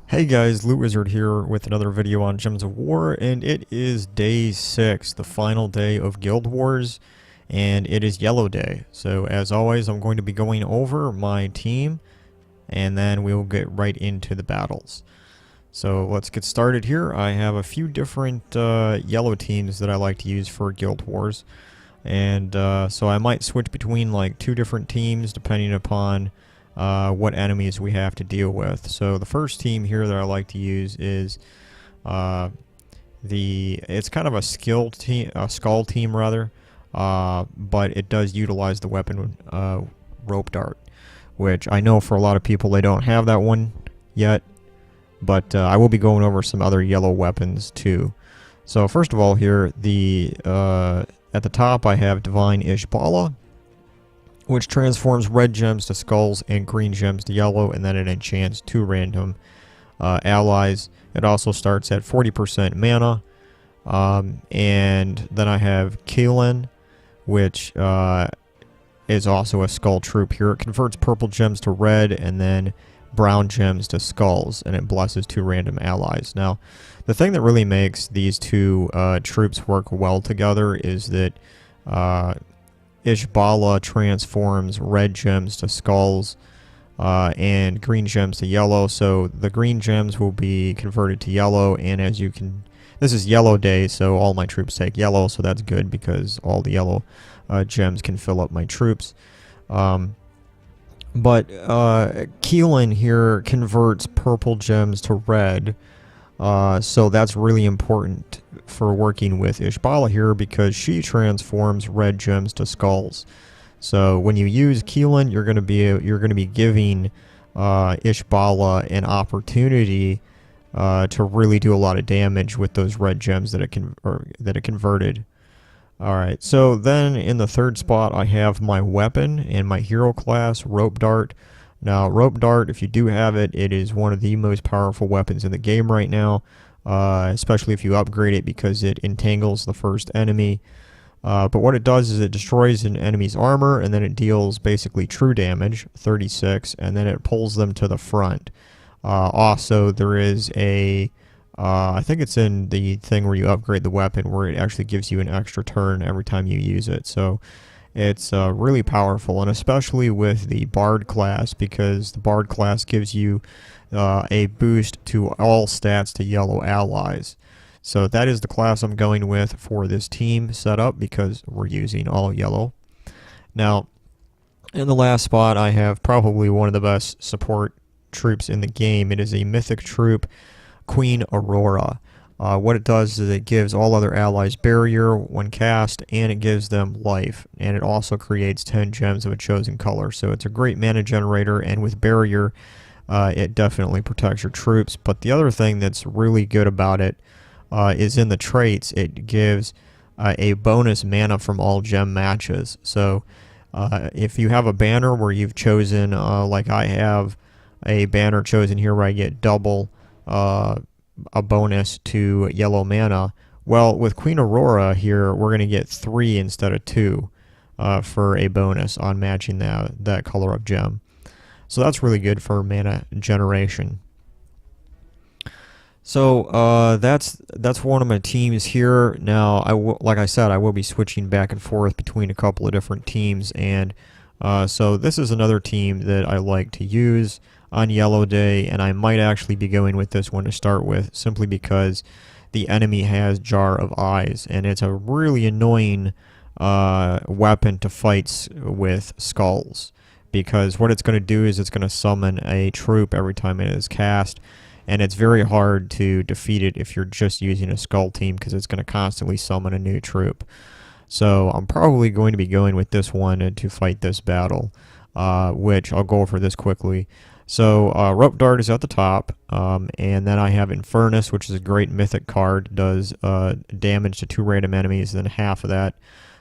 Hey guys, Loot Wizard here with another video on Gems of War, and it is day 6, the final day of Guild Wars, and it is Yellow Day. So as always, I'm going to be going over my team, and then we will get right into the battles. So let's get started here. I have a few different yellow teams that I like to use for Guild Wars, and so I might switch between like 2 different teams depending upon what enemies we have to deal with. So the first team here that I like to use is it's kind of a skill team, a skull team rather, but it does utilize the weapon rope dart, which I know for a lot of people they don't have that one yet, but I will be going over some other yellow weapons too. So first of all here, at the top I have Divine Ishbala, which transforms red gems to skulls and green gems to yellow, and then it enchants 2 random allies. It also starts at 40% mana. And then I have Keelan, which is also a skull troop here. It converts purple gems to red and then brown gems to skulls, and it blesses 2 random allies. Now, the thing that really makes these 2 troops work well together is that Ishbala transforms red gems to skulls and green gems to yellow. So the green gems will be converted to yellow, and as you can, this is yellow day, so all my troops take yellow, so that's good because all the yellow gems can fill up my troops. But Keelan here converts purple gems to red, so that's really important for working with Ishbala here because she transforms red gems to skulls. So when you use Keelan, you're going to be giving Ishbala an opportunity to really do a lot of damage with those red gems that it converted. All right. So then in the third spot, I have my weapon and my hero class, Rope Dart. Now, Rope Dart, if you do have it, it is one of the most powerful weapons in the game right now. Especially if you upgrade it because it entangles the first enemy. But what it does is it destroys an enemy's armor, and then it deals basically true damage, 36, and then it pulls them to the front. Also, there is I think it's in the thing where you upgrade the weapon, where it actually gives you an extra turn every time you use it. So it's really powerful, and especially with the Bard class, because the Bard class gives you a boost to all stats to yellow allies. So that is the class I'm going with for this team setup because we're using all yellow. Now, in the last spot, I have probably one of the best support troops in the game. It is a mythic troop, Queen Aurora. What it does is it gives all other allies barrier when cast, and it gives them life, and it also creates 10 gems of a chosen color. So it's a great mana generator, and with barrier, it definitely protects your troops. But the other thing that's really good about it is in the traits. It gives a bonus mana from all gem matches. So if you have a banner where you've chosen, like I have a banner chosen here where I get double a bonus to yellow mana, well, with Queen Aurora here, we're going to get 3 instead of 2 for a bonus on matching that color of gem. So that's really good for mana generation. So that's one of my teams here. Now, like I said, I will be switching back and forth between a couple of different teams, and so this is another team that I like to use on Yellow Day, and I might actually be going with this one to start with, simply because the enemy has Jar of Eyes, and it's a really annoying weapon to fight with skulls, because what it's going to do is it's going to summon a troop every time it is cast, and it's very hard to defeat it if you're just using a skull team because it's going to constantly summon a new troop. So I'm probably going to be going with this one to fight this battle, which I'll go over this quickly. So Rope Dart is at the top, and then I have Infernus, which is a great mythic card. It does damage to 2 random enemies, then half of that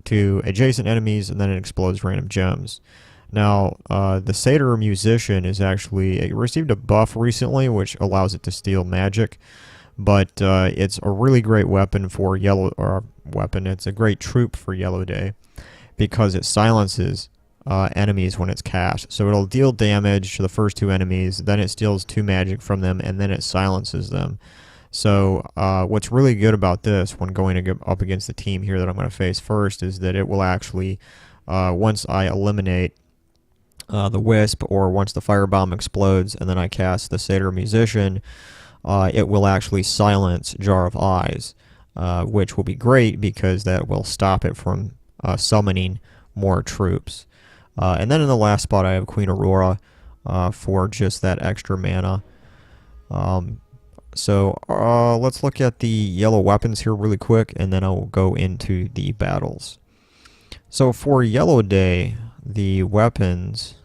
to adjacent enemies, and then it explodes random gems. Now, the Satyr Musician is actually, it received a buff recently, which allows it to steal magic, but it's a really great weapon for it's a great troop for Yellow Day, because it silences enemies when it's cast. So it'll deal damage to the first 2 enemies, then it steals 2 magic from them, and then it silences them. So what's really good about this when going up against the team here that I'm going to face first is that it will actually, once I eliminate the Wisp, or once the Firebomb explodes and then I cast the Satyr Musician, it will actually silence Jar of Eyes, which will be great because that will stop it from summoning more troops. And then in the last spot I have Queen Aurora for just that extra mana. So let's look at the yellow weapons here really quick, and then I'll go into the battles. So for Yellow Day, the weapons,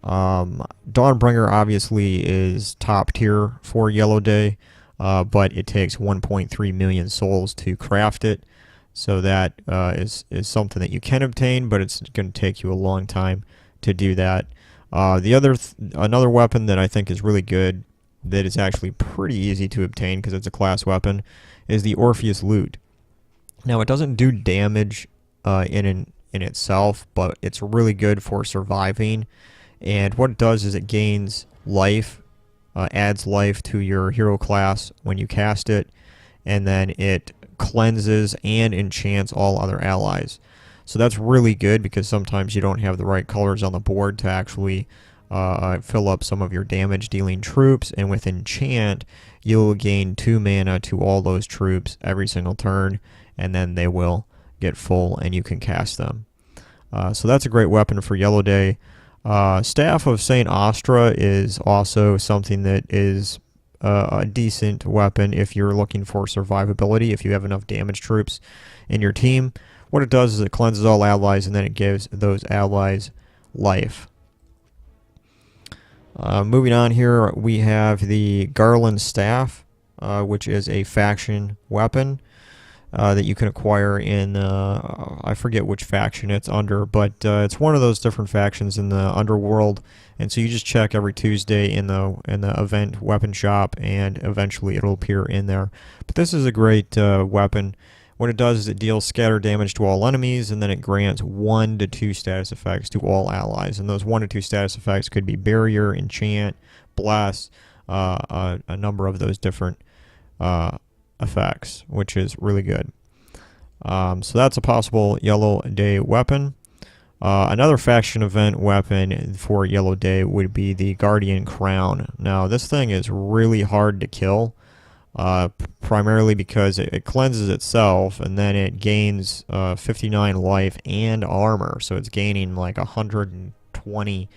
Dawnbringer obviously is top tier for Yellow Day, but it takes 1.3 million souls to craft it. So that is something that you can obtain, but it's going to take you a long time to do that. Another weapon that I think is really good, that is actually pretty easy to obtain because it's a class weapon, is the Orpheus Lute. Now it doesn't do damage in itself, but it's really good for surviving. And what it does is it gains life, adds life to your hero class when you cast it, and then it cleanses and enchants all other allies. So that's really good because sometimes you don't have the right colors on the board to actually fill up some of your damage dealing troops, and with enchant you'll gain 2 mana to all those troops every single turn, and then they will get full and you can cast them. So that's a great weapon for Yellow Day. Staff of Saint Astra is also something that is a decent weapon if you're looking for survivability, if you have enough damage troops in your team. What it does is it cleanses all allies, and then it gives those allies life. Moving on here, we have the Garland Staff, which is a faction weapon that you can acquire in, I forget which faction it's under, but it's one of those different factions in the Underworld, and so you just check every Tuesday in the event weapon shop, and eventually it'll appear in there. But this is a great weapon. What it does is it deals scatter damage to all enemies, and then it grants 1 to 2 status effects to all allies. And those 1 to 2 status effects could be Barrier, Enchant, Bless, a number of those different effects, which is really good. So that's a possible Yellow Day weapon. Another faction event weapon for Yellow Day would be the Guardian Crown. Now this thing is really hard to kill. Primarily because it cleanses itself, and then it gains 59 life and armor, so it's gaining like 120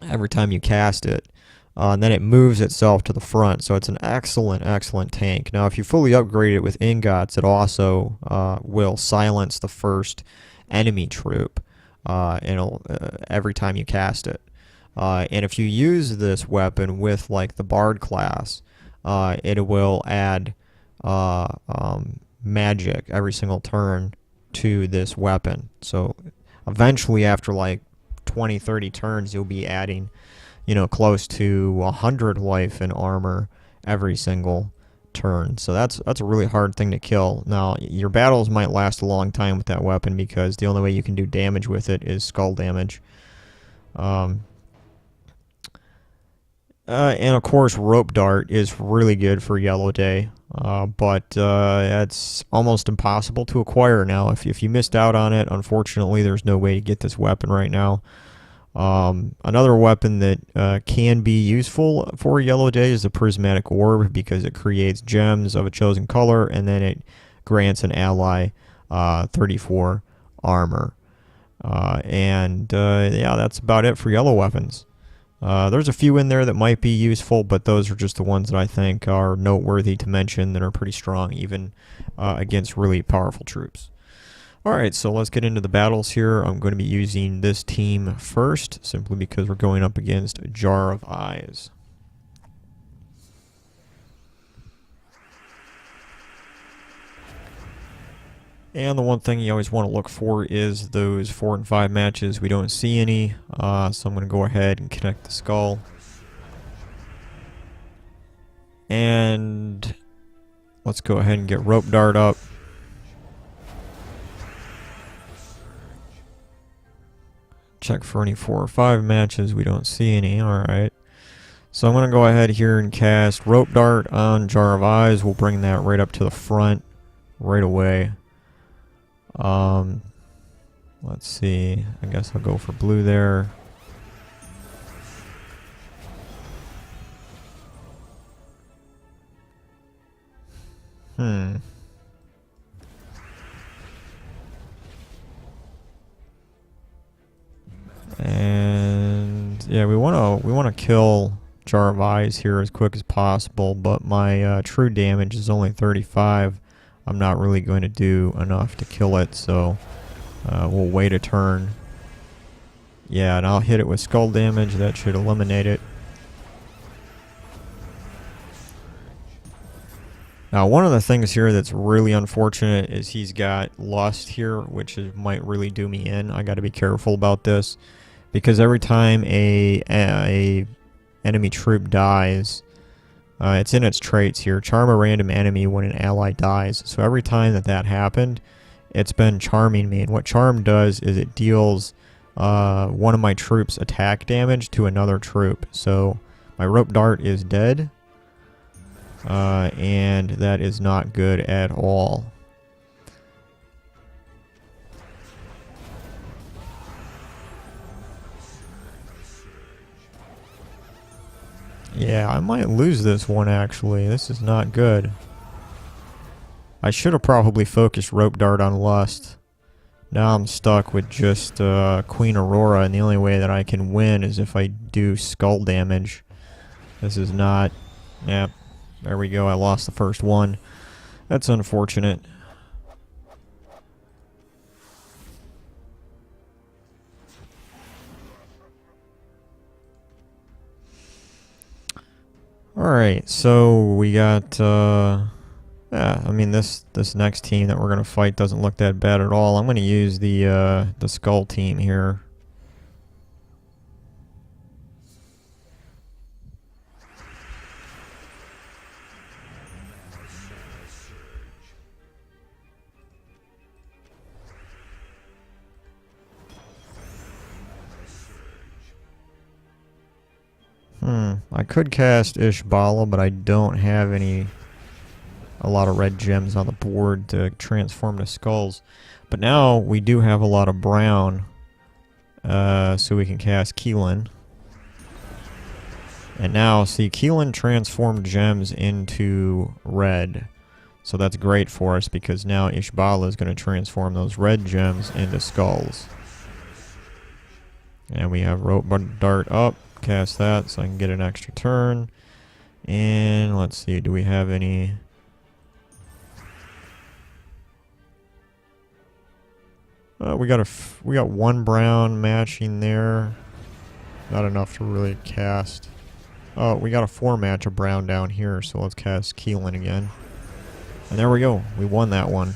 every time you cast it. And then it moves itself to the front, so it's an excellent tank. Now if you fully upgrade it with ingots, it also will silence the first enemy troop every time you cast it. And if you use this weapon with like the Bard class, it will add magic every single turn to this weapon. So eventually, after like 20-30 turns, you'll be adding, close to 100 life and armor every single turn. So that's a really hard thing to kill. Now your battles might last a long time with that weapon because the only way you can do damage with it is skull damage. And of course, Rope Dart is really good for Yellow Day, but it's almost impossible to acquire now. If you missed out on it, unfortunately, there's no way to get this weapon right now. Another weapon that can be useful for Yellow Day is the Prismatic Orb, because it creates gems of a chosen color, and then it grants an ally 34 armor. Yeah, that's about it for yellow weapons. There's a few in there that might be useful, but those are just the ones that I think are noteworthy to mention, that are pretty strong even against really powerful troops. Alright, so let's get into the battles here. I'm going to be using this team first, simply because we're going up against Jar of Eyes. And the one thing you always want to look for is those 4 and 5 matches. We don't see any, so I'm going to go ahead and connect the skull. And let's go ahead and get Rope Dart up. Check for any 4 or 5 matches. We don't see any. Alright. So I'm going to go ahead here and cast Rope Dart on Jar of Eyes. We'll bring that right up to the front right away. Let's see. I guess I'll go for blue there. And yeah, we wanna kill Jar of Eyes here as quick as possible, but my true damage is only 35. I'm not really going to do enough to kill it, so we'll wait a turn. Yeah, and I'll hit it with skull damage. That should eliminate it. Now, one of the things here that's really unfortunate is he's got Lust here, which might really do me in. I got to be careful about this, because every time a enemy troop dies, it's in its traits here. Charm a random enemy when an ally dies. So every time that happened, it's been charming me. And what Charm does is it deals one of my troops attack damage to another troop. So my Rope Dart is dead. And that is not good at all. Yeah, I might lose this one actually. This is not good. I should have probably focused Rope Dart on Lust. Now I'm stuck with just Queen Aurora, and the only way that I can win is if I do skull damage. This is not... Yeah, there we go. I lost the first one. That's unfortunate. Alright, so we got... yeah, I mean, this next team that we're going to fight doesn't look that bad at all. I'm going to use the skull team here. I could cast Ishbala, but I don't have a lot of red gems on the board to transform to skulls. But now we do have a lot of brown, so we can cast Keelan. And now, see, Keelan transformed gems into red. So that's great for us, because now Ishbala is going to transform those red gems into skulls. And we have Rope Dart up. Cast that so I can get an extra turn. And let's see, do we have any... we got one brown matching there. Not enough to really cast. Oh, we got a 4 match of brown down here, so let's cast Keelan again. And there we go. We won that one.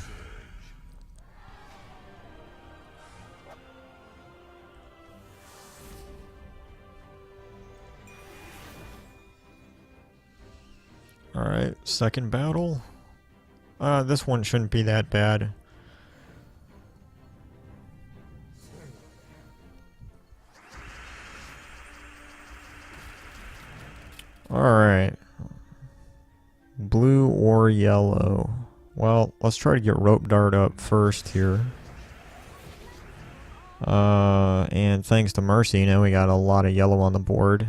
Alright, second battle. This one shouldn't be that bad. Alright. Blue or yellow? Well, let's try to get Rope Dart up first here. And thanks to Mercy, now we got a lot of yellow on the board.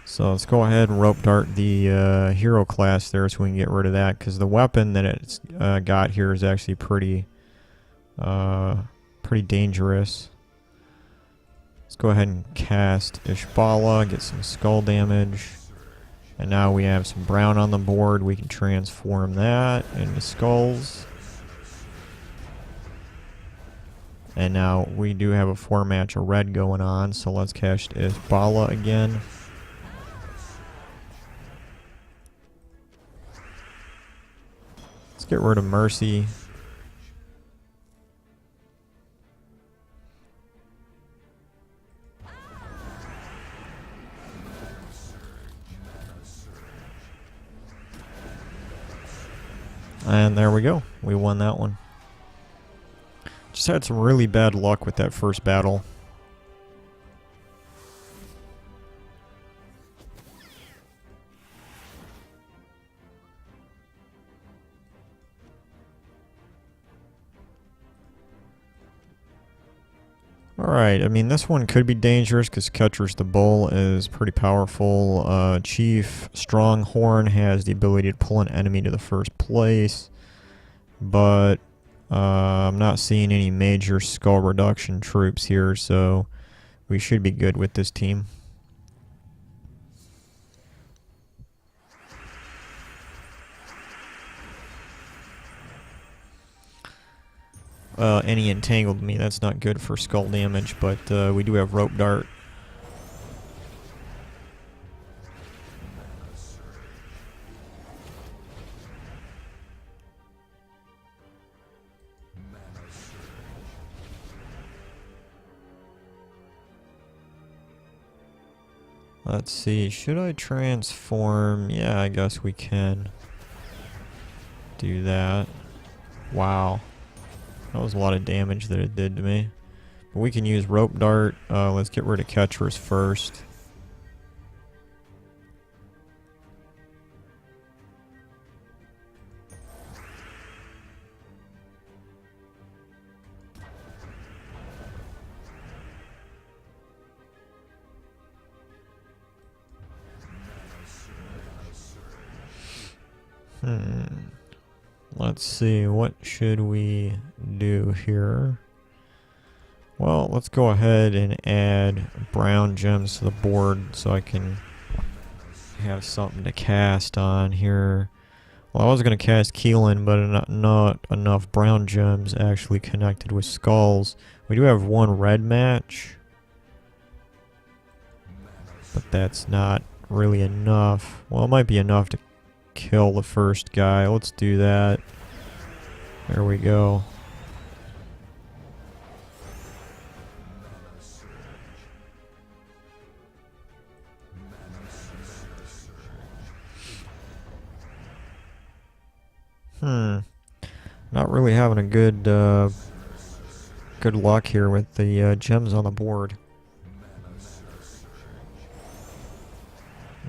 So let's go ahead and Rope Dart the hero class there so we can get rid of that, because the weapon that it's got here is actually pretty dangerous. Let's go ahead and cast Ishbala, get some skull damage. And now we have some brown on the board. We can transform that into skulls. And now we do have a 4 match of red going on, so let's cast Ishbala again. Let's get rid of Mercy. And there we go. We won that one. Just had some really bad luck with that first battle. Alright, I mean, this one could be dangerous because Ketcher's the Bull is pretty powerful. Chief Stronghorn has the ability to pull an enemy to the first place, but I'm not seeing any major skull reduction troops here, so we should be good with this team. Any entangled me, that's not good for skull damage, but we do have rope dart. Let's see, should I transform? Yeah, I guess we can do that. Wow. That was a lot of damage that it did to me. But we can use rope dart. Let's get rid of Ketchers first. Let's see, what should we do here? Well, let's go ahead and add brown gems to the board so I can have something to cast on here. Well, I was going to cast Keelan, but not enough brown gems actually connected with skulls. We do have one red match, but that's not really enough. Well, it might be enough to kill the first guy. Let's do that. There we go. Not really having a good good luck here with the gems on the board.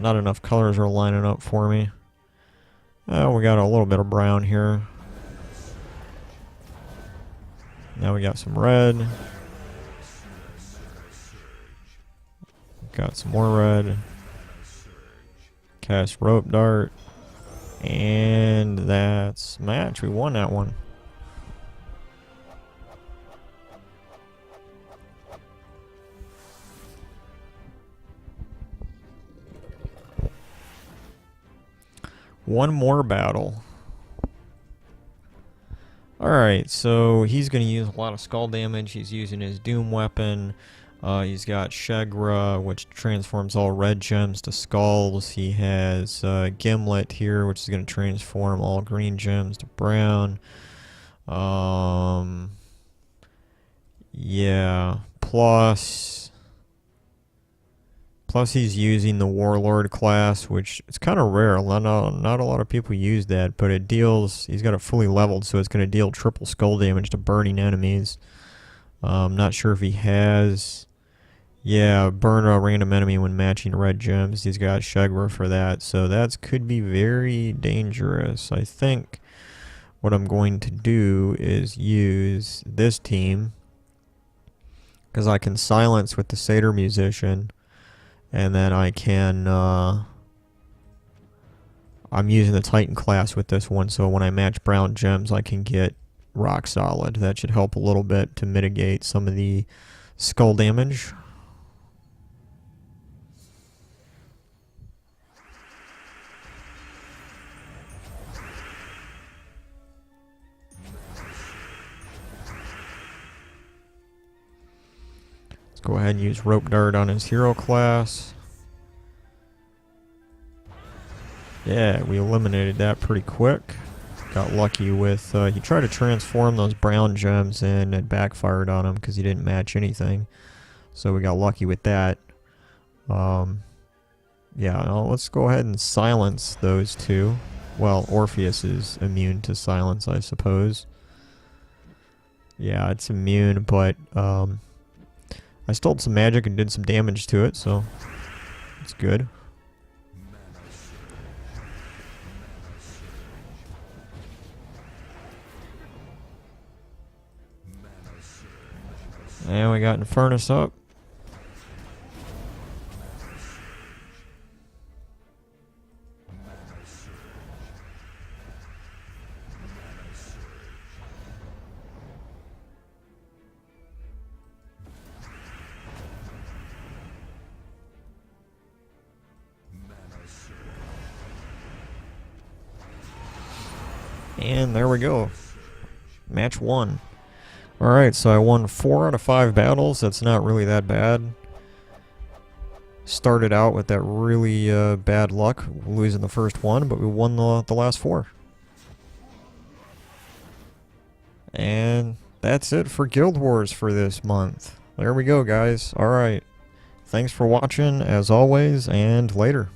Not enough colors are lining up for me. We got a little bit of brown here. Now we got some red. Got some more red. Cast rope dart. And that's match. We won that one. One more battle. Alright, so he's going to use a lot of skull damage. He's using his Doom weapon. He's got Shegra, which transforms all red gems to skulls. He has Gimlet here, which is going to transform all green gems to brown. Yeah, plus he's using the Warlord class, which it's kind of rare. Not a lot of people use that, but it deals, he's got it fully leveled, so it's going to deal triple skull damage to burning enemies. I'm not sure if he has... Yeah, burn a random enemy when matching red gems. He's got Shegra for that, so that could be very dangerous. I think what I'm going to do is use this team, because I can silence with the Satyr Musician, and then I can... I'm using the Titan class with this one, so when I match brown gems, I can get rock solid. That should help a little bit to mitigate some of the skull damage. Go ahead and use rope dart on his hero class. Yeah, we eliminated that pretty quick. Got lucky with, he tried to transform those brown gems and it backfired on him because he didn't match anything. So we got lucky with that. Yeah, let's go ahead and silence those two. Well, Orpheus is immune to silence, I suppose. Yeah, it's immune, but I stole some magic and did some damage to it, so it's good. And we got Infernus up. And there we go. Match 1. Alright, so I won 4 out of 5 battles. That's not really that bad. Started out with that really bad luck, losing the first one, but we won the last 4. And that's it for Guild Wars for this month. There we go, guys. Alright. Thanks for watching, as always, and later.